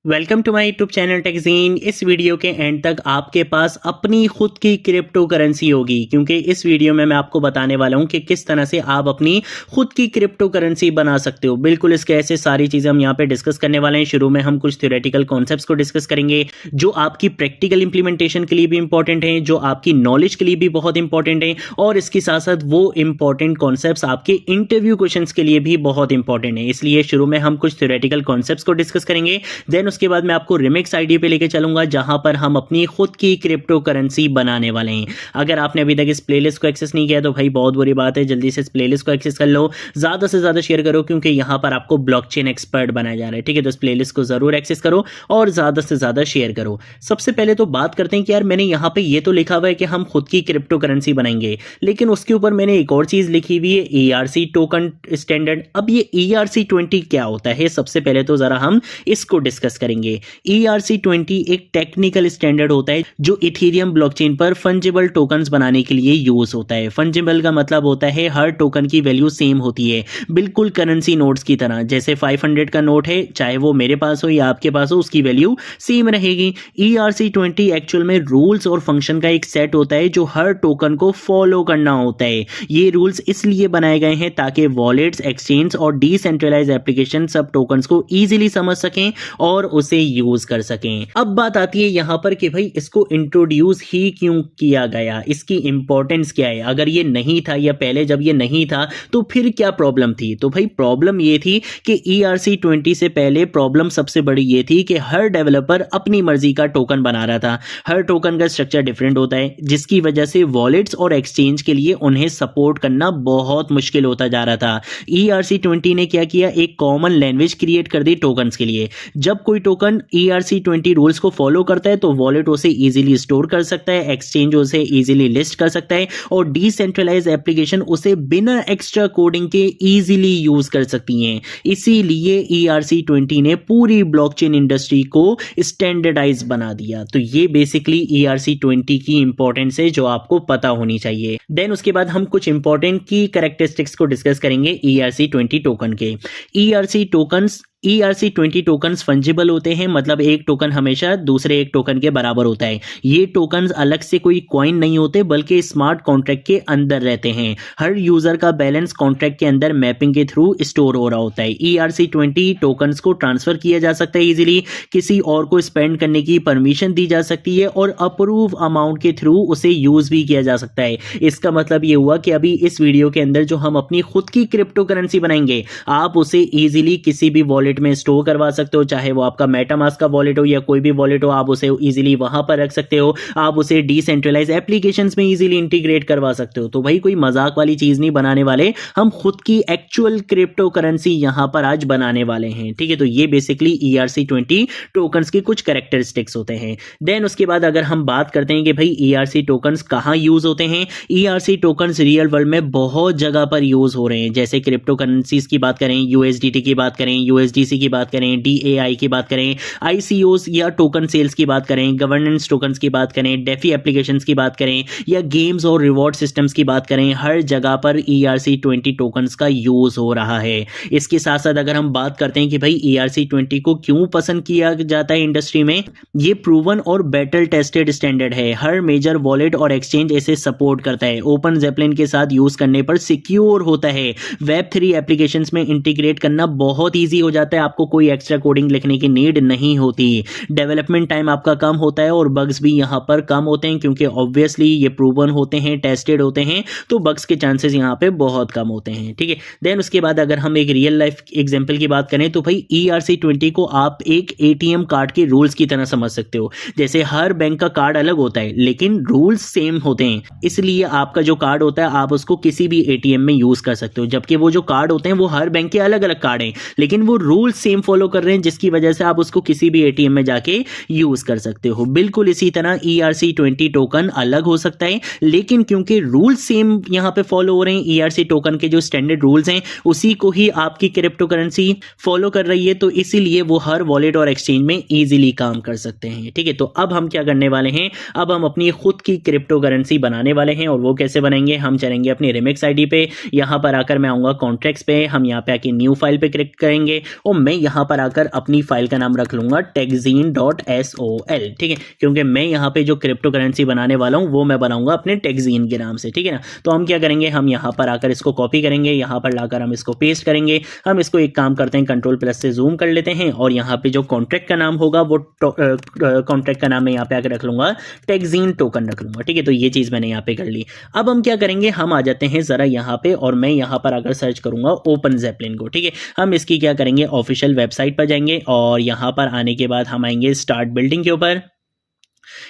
Welcome to my YouTube channel Techgene. इस video के and तक आपके पास अपनी खुद की क्रिप्टो करेंसी होगी, क्योंकि इस वीडियो में मैं आपको बताने वाला हूं कि किस तरह से आप अपनी खुद की क्रिप्टो करेंसी बना सकते हो। बिल्कुल इसके ऐसे सारी चीज़ें हम यहाँ पे डिस्कस करने वाले हैं। शुरू में हम कुछ थ्योरेटिकल कॉन्सेप्ट्स को डिस्कस करेंगे जो आपकी प्रैक्टिकल इंप्लीमेंटेशन के लिए भी इंपॉर्टेंट है, जो आपकी नॉलेज के लिए भी बहुत इंपॉर्टेंट है, और इसके साथ साथ वो इंपॉर्टेंट कॉन्सेप्ट्स आपके इंटरव्यू क्वेश्चंस के लिए भी बहुत इंपॉर्टेंट है। इसलिए शुरू में हम कुछ थ्योरेटिकल कॉन्सेप्ट्स को डिस्कस करेंगे, देन उसके बाद मैं आपको रिमिक्स आईडी पे लेके चलूंगा जहां पर हम अपनी खुद की क्रिप्टो करेंसी बनाने वाले हैं। अगर आपने अभी तक इस प्लेलिस्ट को एक्सेस नहीं किया तो भाई बहुत बुरी बात है, जल्दी से इस प्लेलिस्ट को एक्सेस कर लो, ज्यादा से ज्यादा शेयर करो, क्योंकि यहां पर आपको ब्लॉकचेन एक्सपर्ट बनाया जा रहा है। ठीक है, तो इस प्लेलिस्ट को जरूर एक्सेस करो और ज्यादा से ज्यादा शेयर करो। सबसे पहले तो बात करते हैं कि यार मैंने यहाँ पे ये तो लिखा हुआ है कि हम खुद की क्रिप्टो करेंसी बनाएंगे, लेकिन उसके ऊपर मैंने एक और चीज लिखी हुई है, ERC टोकन स्टैंडर्ड। अब ये ERC20 क्या होता है, सबसे पहले तो जरा हम इसको डिस्कस करेंगे। ERC20 एक टेक्निकल स्टैंडर्ड होता है जो इथेरियम ब्लॉकचेन पर फंजिबल टोकन्स बनाने के लिए यूज होता है। फंजिबल का मतलब होता है हर टोकन की वैल्यू सेम होती है, बिल्कुल करेंसी नोट्स की तरह। जैसे 500 का नोट है, चाहे वो मेरे पास हो या आपके पास हो, उसकी वैल्यू सेम रहेगी। ERC20 एक्चुअल में रूल्स और फंक्शन का एक सेट होता है जो हर टोकन को फॉलो करना होता है। ये रूल्स इसलिए बनाए गए हैं ताकि वॉलेट्स, एक्सचेंज और डिसेंट्रलाइज्ड एप्लीकेशन सब टोकन्स को इजीली समझ सकें और उसे यूज कर सकें। अब बात आती है यहां पर कि भाई इसको इंट्रोड्यूस ही क्यों किया गया, इसकी इंपॉर्टेंस क्या है। अगर ये नहीं था या पहले जब ये नहीं था तो फिर क्या प्रॉब्लम थी। तो भाई प्रॉब्लम ये थी कि ERC20 से पहले प्रॉब्लम सबसे बड़ी ये थी कि हर डेवलपर अपनी मर्जी का टोकन बना रहा था। हर टोकन का स्ट्रक्चर डिफरेंट होता है, जिसकी वजह से वॉलेट्स और एक्सचेंज के लिए उन्हें सपोर्ट करना बहुत मुश्किल होता जा रहा था। ERC20 ने क्या किया, एक कॉमन लैंग्वेज क्रिएट कर दी टोकन्स के लिए। जब कोई टोकन ERC20 रूल्स को फॉलो करता है तो वॉलेट उसे इजीली स्टोर कर सकता है, एक्सचेंज उसे इजीली लिस्ट कर सकता है, और डिसेंट्रलाइज्ड एप्लीकेशन उसे बिना एक्स्ट्रा कोडिंग के इजीली यूज कर सकती हैं। इसीलिए ERC20 ने पूरी ब्लॉकचेन इंडस्ट्री को स्टैंडर्डाइज बना दिया। तो ये बेसिकली ERC20 की इंपॉर्टेंस है जो आपको पता होनी चाहिए। देन उसके बाद हम कुछ इंपॉर्टेंट की कैरेक्टरिस्टिक्स को डिस्कस करेंगे ERC20 टोकन के। ERC20 टोकन्स फंजिबल होते हैं, मतलब एक टोकन हमेशा दूसरे एक टोकन के बराबर होता है। ये टोकन्स अलग से कोई कॉइन नहीं होते, बल्कि स्मार्ट कॉन्ट्रैक्ट के अंदर रहते हैं। हर यूजर का बैलेंस कॉन्ट्रैक्ट के अंदर मैपिंग के थ्रू स्टोर हो रहा होता है। ERC20 टोकन्स को ट्रांसफर किया जा सकता है इजीली, किसी और को स्पेंड करने की परमिशन दी जा सकती है, और अप्रूव अमाउंट के थ्रू उसे यूज भी किया जा सकता है। इसका मतलब ये हुआ कि अभी इस वीडियो के अंदर जो हम अपनी खुद की क्रिप्टो करेंसी बनाएंगे, आप उसे इजीली किसी भी वॉलेट में स्टोर करवा सकते हो, चाहे वो आपका मेटामास्क का वॉलेट हो या कोई भी वॉलेट हो, आप उसे इजीली वहां पर रख सकते हो। आप उसे डिसेंट्रलाइज एप्लीकेशंस में इजीली इंटीग्रेट करवा सकते हो। तो भाई कोई मजाक वाली चीज नहीं बनाने वाले, हम खुद की एक्चुअल क्रिप्टो करेंसी यहां पर आज बनाने वाले हैं। ठीक है, तो ये बेसिकली ERC20 टोकन्स के कुछ कैरेक्टरिस्टिक्स होते हैं। देन उसके बाद अगर हम बात करते हैं कि भाई ERC टोकन्स कहां यूज होते हैं, ERC टोकन्स रियल वर्ल्ड में बहुत जगह पर यूज हो रहे हैं। जैसे क्रिप्टो करेंसीज की बात करें, USDT की बात करें, USDC की बात करें, DAI की बात करें, ICOs या टोकन सेल्स की बात करें, गवर्नेंस टोकन्स की बात करें, डेफी एप्लीकेशंस की बात करें, या गेम्स और रिवॉर्ड सिस्टम्स की बात करें, हर जगह पर ERC20 टोकन्स का यूज हो रहा है। इसके साथ साथ अगर हम बात करते हैं कि भाई ERC20 को क्यों पसंद किया जाता है इंडस्ट्री में, ये प्रूवन और बैटल टेस्टेड स्टैंडर्ड है। हर मेजर वॉलेट और एक्सचेंज इसे सपोर्ट करता है। ओपन ज़ेपलिन के साथ यूज करने पर सिक्योर होता है। Web3 एप्लीकेशंस में इंटीग्रेट करना बहुत ईजी हो जाता है, आपको कोई एक्स्ट्रा कोडिंग लिखने की नीड नहीं होती। डेवलपमेंट टाइम आपका कम होता है और बग्स भी यहां पर कम होते हैं, क्योंकि ऑब्वियसली ये प्रूवन होते हैं, टेस्टेड होते हैं, तो बग्स के चांसेस यहां पे बहुत कम होते हैं। ठीक है, देन उसके बाद अगर हम एक रियल लाइफ एग्जांपल की बात करें तो भाई ERC20 को आप एक ATM कार्ड के रूल्स की तरह समझ सकते हो। जैसे हर बैंक का कार्ड अलग होता है, लेकिन रूल्स सेम होते हैं, इसलिए आपका जो कार्ड होता है आप उसको किसी भी ATM में यूज कर सकते हो। जबकि वो जो कार्ड होते हैं वो हर बैंक के अलग अलग कार्ड हैं, लेकिन वो रूल सेम फॉलो कर रहे हैं, जिसकी वजह से आप उसको किसी भी ATM में जाके यूज कर सकते हो। बिल्कुल इसी तरह ERC20 टोकन अलग हो सकता है, लेकिन क्योंकि रूल सेम यहां पे फॉलो हो रहे हैं, ERC टोकन के जो स्टैंडर्ड रूल्स हैं उसी को ही आपकी क्रिप्टो करेंसी फॉलो कर रही है, तो इसीलिए वो हर वॉलेट और एक्सचेंज में इजीली काम कर सकते हैं। ठीक है, तो अब हम क्या करने वाले हैं, अब हम अपनी खुद की क्रिप्टो करेंसी बनाने वाले हैं। और वो कैसे बनेंगे, हम चलेंगे अपनी रिमिक्स आईडी पे, यहां पर आकर मैं आऊंगा कॉन्ट्रैक्ट्स पे, हम यहां पे आके न्यू फाइल पे क्लिक करेंगे और मैं यहाँ पर आकर अपनी फाइल का नाम रख लूंगा techzine.sol, ठीक है, क्योंकि मैं यहाँ पे जो क्रिप्टो करेंसी बनाने वाला हूँ वो मैं बनाऊंगा अपने techzine के नाम से, ठीक है ना। तो हम क्या करेंगे, हम यहाँ पर आकर इसको कॉपी करेंगे, यहाँ पर लाकर हम इसको पेस्ट करेंगे। हम इसको एक काम करते हैं, कंट्रोल+ से जूम कर लेते हैं और यहाँ पे जो कॉन्ट्रैक्ट का नाम होगा वो कॉन्ट्रैक्ट का नाम मैं यहाँ पे आकर रख लूंगा techzine टोकन रख लूंगा, ठीक है। तो ये चीज मैंने यहाँ पे कर ली। अब हम क्या करेंगे, हम आ जाते हैं जरा यहाँ पे और मैं यहाँ पर आकर सर्च करूंगा ओपन ज़ेपलिन को, ठीक है। हम इसकी क्या करेंगे, ऑफिशियल वेबसाइट पर जाएंगे और यहाँ पर आने के बाद हम आएंगे स्टार्ट बिल्डिंग के ऊपर।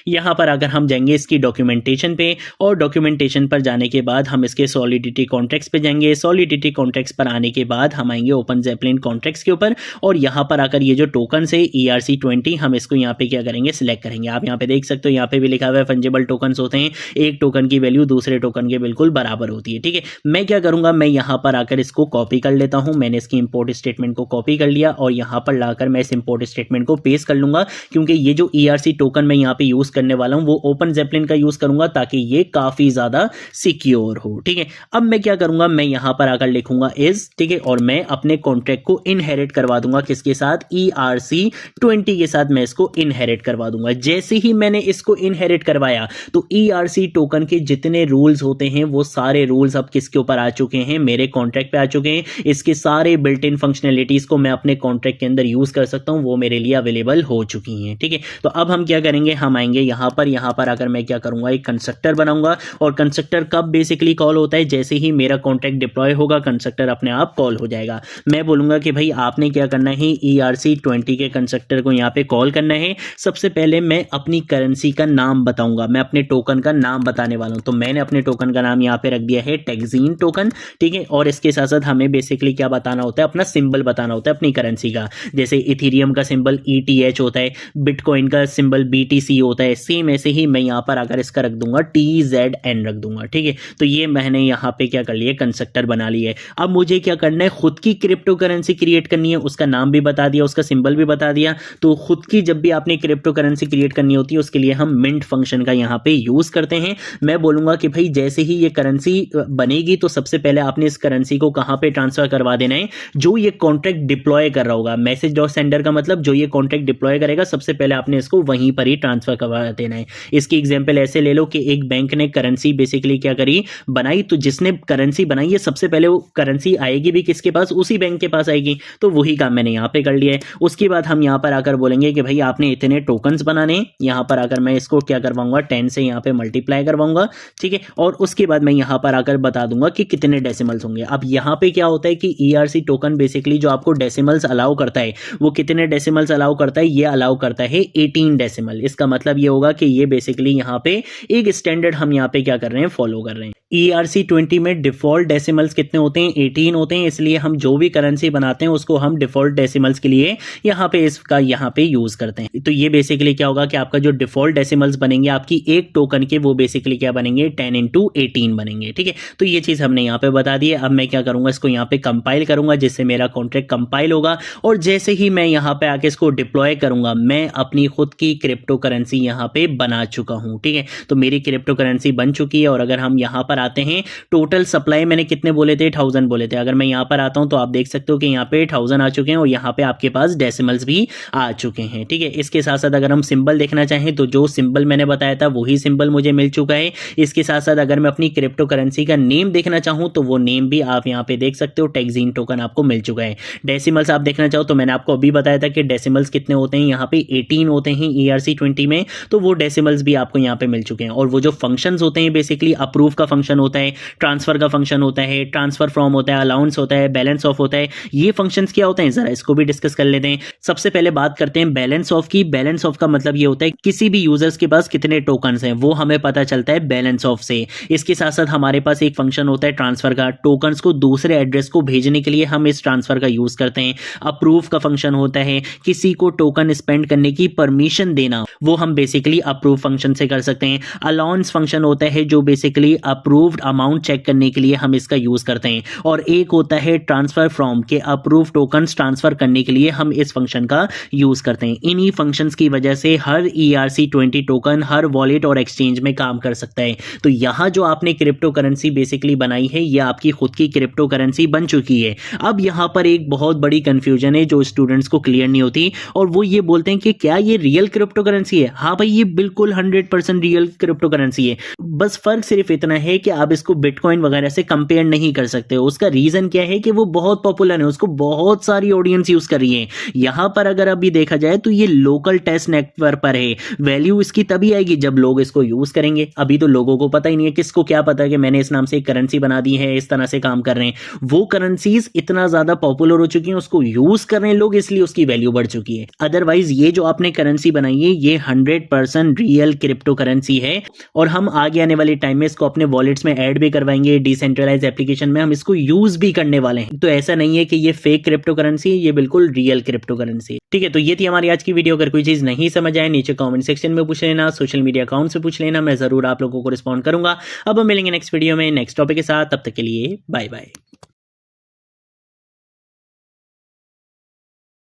यहाँ पर अगर हम जाएंगे इसकी डॉक्यूमेंटेशन पे और डॉक्यूमेंटेशन पर जाने के बाद हम इसके सॉलिडिटी कॉन्ट्रैक्ट्स पे जाएंगे। सॉलिडिटी कॉन्ट्रैक्ट्स पर आने के बाद हम आएंगे ओपन ज़ेपलिन कॉन्ट्रैक्ट्स के ऊपर और यहाँ पर आकर ये जो टोकन है ERC20 हम इसको यहाँ पे क्या करेंगे, सिलेक्ट करेंगे। आप यहाँ पे देख सकते हो, यहाँ पे भी लिखा हुआ है फंजेबल टोकन होते हैं, एक टोकन की वैल्यू दूसरे टोकन के बिल्कुल बराबर होती है, ठीक है। मैं क्या करूंगा, मैं यहाँ पर आकर इसको कॉपी कर लेता हूँ। मैंने इसकी इंपोर्ट स्टेटमेंट को कॉपी कर लिया और यहाँ पर लाकर मैं इस इंपोर्ट स्टेटमेंट को पेस्ट कर लूंगा, क्योंकि ये जो ERC टोकन मैं यहाँ पे यूज करने वाला हूँ वो ओपन ज़ेपलिन का यूज करूंगा ताकि ये काफी ज्यादा सिक्योर हो, ठीक है। अब मैं क्या करूंगा, मैं यहां पर आकर लिखूंगा इज, ठीक है, और मैं अपने कॉन्ट्रैक्ट को इनहेरिट करवा दूंगा किसके साथ, ERC20 के साथ मैं इसको इनहेरिट करवा दूंगा। जैसे ही मैंने इसको इनहेरिट करवाया तो ERC टोकन के जितने रूल्स होते हैं वो सारे रूल्स अब किसके ऊपर आ चुके हैं, मेरे कॉन्ट्रैक्ट पे आ चुके हैं। इसके सारे बिल्ट इन फंक्शनैलिटीज को मैं अपने कॉन्ट्रैक्ट के अंदर यूज कर सकता हूं, वो मेरे लिए अवेलेबल हो चुकी हैं, ठीक है। तो अब हम क्या करेंगे, हम आएंगे यहां पर आकर मैं क्या करूंगा, एक कंस्ट्रक्टर बनाऊंगा और कंस्ट्रक्टर कब बेसिकली कॉल होता है, जैसे ही मेरा कॉन्ट्रैक्ट डिप्लॉय होगा कंस्ट्रक्टर अपने आप कॉल हो जाएगा। मैं बोलूंगा कि भाई आपने क्या करना है, ERC20 के कंस्ट्रक्टर को यहाँ पे कॉल करना है। सबसे पहले मैं अपनी करेंसी का नाम बताऊंगा, मैं अपने टोकन का नाम बताने वाला हूं। तो मैंने अपने टोकन का नाम यहाँ पे रख दिया है techzine टोकन, ठीक है। और इसके साथ साथ हमें बेसिकली क्या बताना होता है, अपना सिंबल बताना होता है अपनी करेंसी का। जैसे इथेरियम का सिंबल ETH होता है, बिटकॉइन का सिंबल BTC होता है, सेम ऐसे ही मैं यहाँ पर आकर इसका रख दूंगा TZN रख दूंगा, ठीक है। तो ये मैंने यहाँ पे क्या कर लिया, कंस्ट्रक्टर बना लिया है। अब मुझे क्या करना है, खुद की क्रिप्टो करेंसी क्रिएट करनी है, उसका नाम भी बता दिया, उसका सिंबल भी बता दिया। तो खुद की जब भी आपने क्रिप्टो करेंसी क्रिएट करनी होती है उसके लिए हम मिंट फंक्शन का यहाँ पे यूज करते हैं। मैं बोलूंगा कि भाई जैसे ही ये करेंसी बनेगी तो सबसे पहले आपने इस करेंसी को कहाँ पे ट्रांसफर करवा देना है, जो ये कॉन्ट्रैक्ट डिप्लॉय कर रहा होगा। मैसेज डॉट सेंडर का मतलब जो ये कॉन्ट्रैक्ट डिप्लॉय करेगा सबसे पहले आपने इसको वहीं पर ही ट्रांसफर करवा देना है। इसकी एग्जांपल ऐसे ले लो कि एक बैंक ने करेंसी बेसिकली क्या करी, बनाई, तो जिसने करेंसी बनाई है सबसे पहले वो करेंसी आएगी भी किसके पास, उसी बैंक के पास आएगी। तो वही काम मैंने यहाँ पे कर लिया है। उसके बाद हम यहाँ पर आकर बोलेंगे कि भाई आपने इतने टोकन्स बनाने, यहाँ पर आकर मैं इसको क्या करवाऊंगा, 10 से यहाँ पे मल्टीप्लाई करवाऊंगा, ठीक है। और उसके बाद मैं यहाँ पर आकर बता दूंगा कि कितने डेसिमल्स होंगे। अब यहाँ पे क्या होता है कि ERC टोकन बेसिकली जो आपको डेसिमल्स अलाउ करता है, वो कितने डेसिमल्स अलाउ करता है, ये अलाउ करता है 18 डेसिमल। इसका मतलब ये होगा कि ये बेसिकली यहाँ पे एक स्टैंडर्ड हम यहाँ पे क्या कर रहे हैं, फॉलो कर रहे हैं। ERC20 में डिफॉल्ट डेसिमल्स कितने होते हैं, 18 होते हैं। इसलिए हम जो भी करेंसी बनाते हैं उसको हम डिफॉल्ट डेसिमल्स के लिए यहाँ पे इसका यहाँ पे यूज करते हैं। तो ये बेसिकली क्या होगा कि आपका जो डिफॉल्ट डेसिमल्स बनेंगे आपकी एक टोकन के, वो बेसिकली क्या बनेंगे, 10 × 18 बनेंगे, ठीक है। तो ये चीज हमने यहाँ पे बता दी है। अब मैं क्या करूंगा, इसको यहाँ पे कंपाइल करूंगा जिससे मेरा कॉन्ट्रैक्ट कंपाइल होगा और जैसे ही मैं यहाँ पे आके इसको डिप्लॉय करूंगा, मैं अपनी खुद की क्रिप्टो करेंसी यहाँ पे बना चुका हूँ, ठीक है। तो मेरी क्रिप्टो करेंसी बन चुकी है। और अगर हम यहाँ पर आते हैं, टोटल सप्लाई मैंने कितने बोले थे, 1000 बोले थे। अगर मैं यहाँ पर आता हूँ तो आप देख सकते हो कि यहाँ पे 1000 आ चुके हैं और यहाँ पे आपके पास डेसिमल्स भी आ चुके हैं, ठीक है। इसके साथ साथ अगर हम सिंबल देखना चाहें तो जो सिंबल मैंने बताया था वही सिंबल मुझे मिल चुका है। इसके साथ साथ अगर मैं अपनी क्रिप्टो करेंसी का नेम देखना चाहूँ तो वो नेम भी आप यहाँ पे देख सकते हो, techzine टोकन आपको मिल चुका है। डेसिमल्स आप देखना चाहो तो मैंने आपको अभी बताया था कि डेसिमल्स कितने होते हैं, यहाँ पे 18 होते हैं ERC20 में, तो वो डेसिमल्स भी आपको यहाँ पे मिल चुके हैं। और वो जो फंक्शंस होते हैं बेसिकली अप्रूव का फंक्शन होता है, ट्रांसफर का फंक्शन होता है, ट्रांसफर फ्रॉम होता है, अलाउंस होता है, बैलेंस ऑफ होता है। ये फंक्शंस क्या होते हैं जरा इसको भी डिस्कस कर लेते हैं। सबसे पहले बात करते हैं बैलेंस ऑफ की। बैलेंस ऑफ का मतलब ये होता है किसी भी यूजर्स के पास कितने टोकन्स हैं वो हमें पता चलता है बैलेंस ऑफ से। इसके साथ साथ हमारे पास एक फंक्शन होता है ट्रांसफर का, टोकन्स को दूसरे एड्रेस को भेजने के लिए हम इस ट्रांसफर का यूज करते हैं। अप्रूव का फंक्शन होता है किसी को टोकन स्पेंड करने की परमिशन देना, वो हम बेसिकली अप्रूव फंक्शन से कर सकते हैं। अलाउंस फंक्शन होता है जो basically approve approved amount check करने के लिए हम इसका यूज करते हैं, और एक होता है ट्रांसफर फ्रॉम के अप्रूव टोकन्स ट्रांसफर करने के लिए हम इस फंक्शन का यूज करते हैं। इन्हीं फंक्शंस की वजह से हर ERC20 टोकन हर वॉलेट और एक्सचेंज में काम कर सकता है। तो यहाँ जो आपने क्रिप्टो करेंसी बेसिकली बनाई है, ये आपकी खुद की क्रिप्टो करेंसी बन चुकी है। अब यहाँ पर एक बहुत बड़ी कंफ्यूजन है जो स्टूडेंट्स को क्लियर नहीं होती, और वो ये बोलते हैं कि क्या ये रियल क्रिप्टो करेंसी है? हाँ भाई, ये बिल्कुल 100% रियल क्रिप्टो करेंसी है। बस फर्क सिर्फ इतना है कि आप इसको बिटकॉइन वगैरह से कंपेयर नहीं कर सकते हो। उसका रीजन क्या है कि वो बहुत पॉपुलर है, उसको बहुत सारी ऑडियंस यूज कर रही है। यहाँ पर अगर अभी देखा जाए तो ये लोकल टेस्ट नेटवर्क पर है। वैल्यू इसकी तभी आएगी जब लोग इसको यूज करेंगे। अभी तो लोगों को पता ही नहीं है, किसको क्या पता है कि मैंने इस नाम से एक करेंसी बना दी है, इस तरह से काम कर रहे हैं। वो करेंसीज इतना ज्यादा पॉपुलर हो चुकी हैं, उसको यूज कर रहे हैं लोग, इसलिए उसकी वैल्यू बढ़ चुकी है। अदरवाइज ये जो आपने करेंसी बनाई है, ये 100% रियल क्रिप्टो करेंसी है, और हम आगे आने वाले टाइम में इसको अपने वॉलेट्स में ऐड भी करवाएंगे। डिसेंट्रलाइज एप्लीकेशन में हम इसको यूज भी करने वाले हैं। तो ऐसा नहीं है कि ये फेक क्रिप्टो करेंसी है, ये बिल्कुल रियल क्रिप्टो करेंसी है। ठीक है, तो ये थी हमारी आज की वीडियो। अगर कोई चीज नहीं समझ आए नीचे कमेंट सेक्शन में पूछ लेना, सोशल मीडिया अकाउंट से पूछ लेना, मैं जरूर आप लोगों को रिस्पॉन्ड करूंगा। अब हम मिलेंगे नेक्स्ट वीडियो में नेक्स्ट टॉपिक के साथ। तब तक के लिए बाय बाय।